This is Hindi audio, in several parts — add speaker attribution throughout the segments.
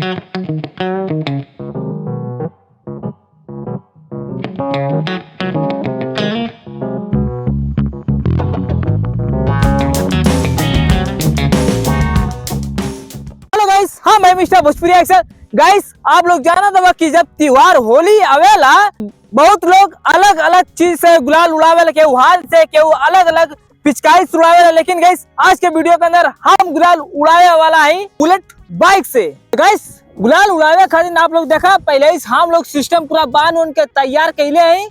Speaker 1: हाँ मैं मिस्टर भोजपुरी एक्शन। गाइस आप लोग जाना था कि जब त्योहार होली आवेला बहुत लोग अलग अलग चीज से गुलाल उड़ावेला, केहू हाथ से, केहू अलग अलग पिचकारी उड़ावेला। लेकिन गाइस आज के वीडियो के अंदर हम गुलाल उड़ावे वाला है बुलेट बाइक से। गाइस गुलाल उड़ावे खातिर आप लोग देखा पहले ही हम लोग सिस्टम पूरा बांध उन के तैयार कैले हैं।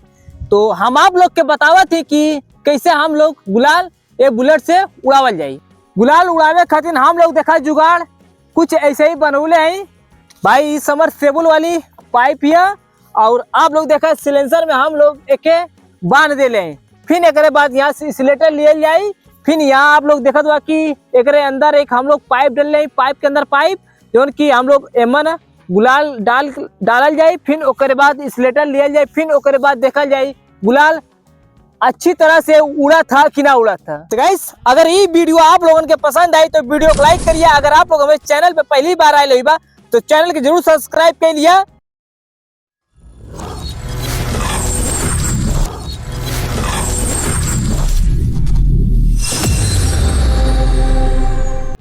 Speaker 1: तो हम आप लोग के बतावा थे कि कैसे हम लोग गुलाल ये बुलेट से उड़ावल जाये। गुलाल उड़ावे खातिर हम लोग देखा जुगाड़ कुछ ऐसे ही बनौले हैं भाई। समरसेबल वाली पाइप है और आप लोग देखा सिलेंसर में हम लोग एक बांध दे ले। फिर एक बाद यहाँ से इंसुलेटर लिए जाए। फिर यहाँ आप लोग देखा कि एक अंदर एक हम लोग पाइप डाल रहे, पाइप के अंदर पाइप जो कि हम लोग एमन गुलाल डालल जाए। फिर ओकरे बाद इंसुलेटर लिए जाए। फिर ओकरे बाद देखा जाए गुलाल अच्छी तरह से उड़ा था कि ना उड़ा था। तो गाइस अगर ये वीडियो आप लोगों के पसंद आई तो वीडियो को लाइक करिए। अगर आप लोग हमें चैनल पे पहली बार आए लोग तो चैनल के जरूर सब्सक्राइब कर लिया।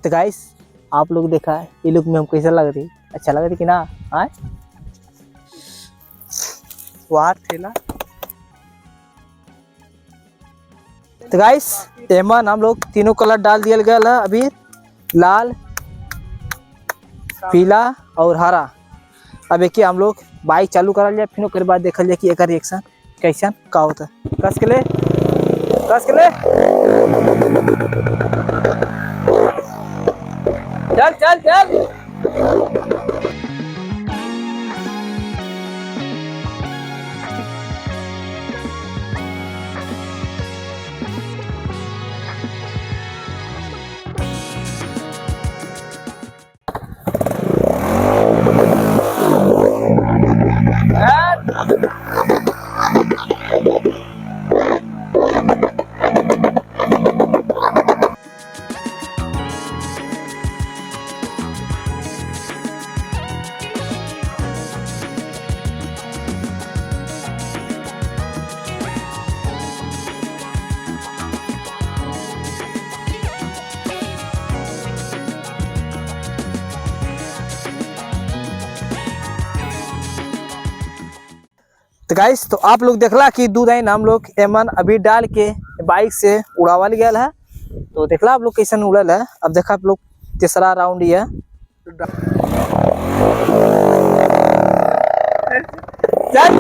Speaker 1: तो गाइस आप लोग देखा है ये लुक में हम कैसा लग रही, अच्छा लग रही कि ना? आए वार थेला। तो गाइस एमन हम लोग तीनों कलर डाल दिया गया है अभी, लाल, पीला और हरा। अब एक हम लोग बाइक चालू कर जाए। फिर ओकर बाद देखल जाए कि एक रिएक्शन कैसन का होता है। कस के ले चल चल चल। तो गाइस तो आप लोग देखला कि दूध आइन हम लोग एमन अभी डाल के बाइक से उड़ावल गया है। तो देखला आप लोग कैसे उड़ल है। अब देखा आप लोग तीसरा राउंड ये चल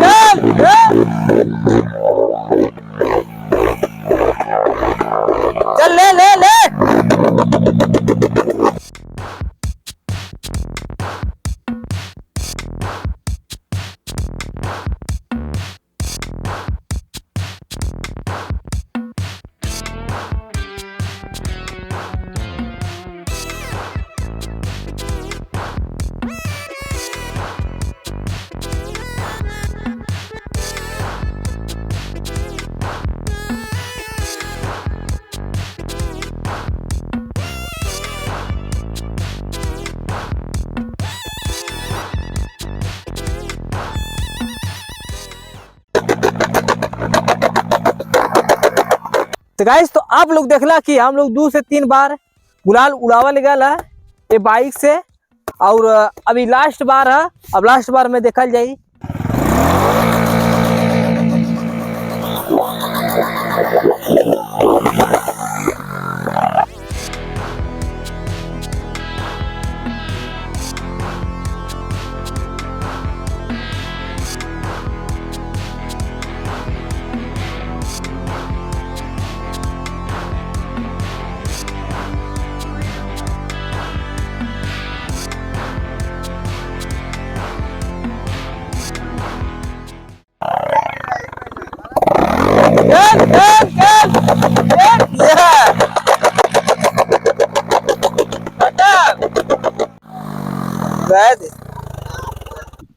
Speaker 1: चल ले ले ले। तो गाइस तो आप लोग देखला कि हम लोग 2 से 3 बार गुलाल उड़ावा गया है ये बाइक से। और अभी लास्ट बार है। अब लास्ट बार में देखल जाए।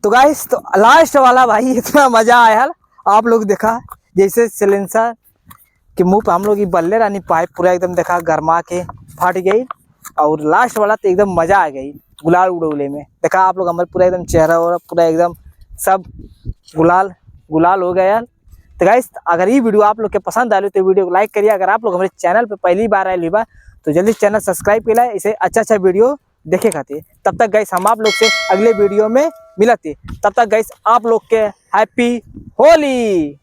Speaker 1: तो गाइस तो लास्ट वाला भाई इतना मजा आया। आप लोग देखा जैसे सिलेंसर के मुंह पे हम लोग बल्ले रानी पाइप पूरा एकदम देखा गरमा के फट गई। और लास्ट वाला तो एकदम मजा आ गई गुलाल उड़ौले में। देखा आप लोग हमारे पूरा एकदम चेहरा और पूरा एकदम सब गुलाल गुलाल हो गया यार। तो गाइस अगर ये वीडियो आप लोग के पसंद आए तो वीडियो को लाइक करिए। अगर आप लोग हमारे चैनल पे पहली बार आए बा तो जल्दी चैनल सब्सक्राइब कर लाए, इसे अच्छा वीडियो देखे खातिर। तब तक गाइस हम आप लोग से अगले वीडियो में मिलते, तब तक गाइस आप लोग के हैप्पी होली।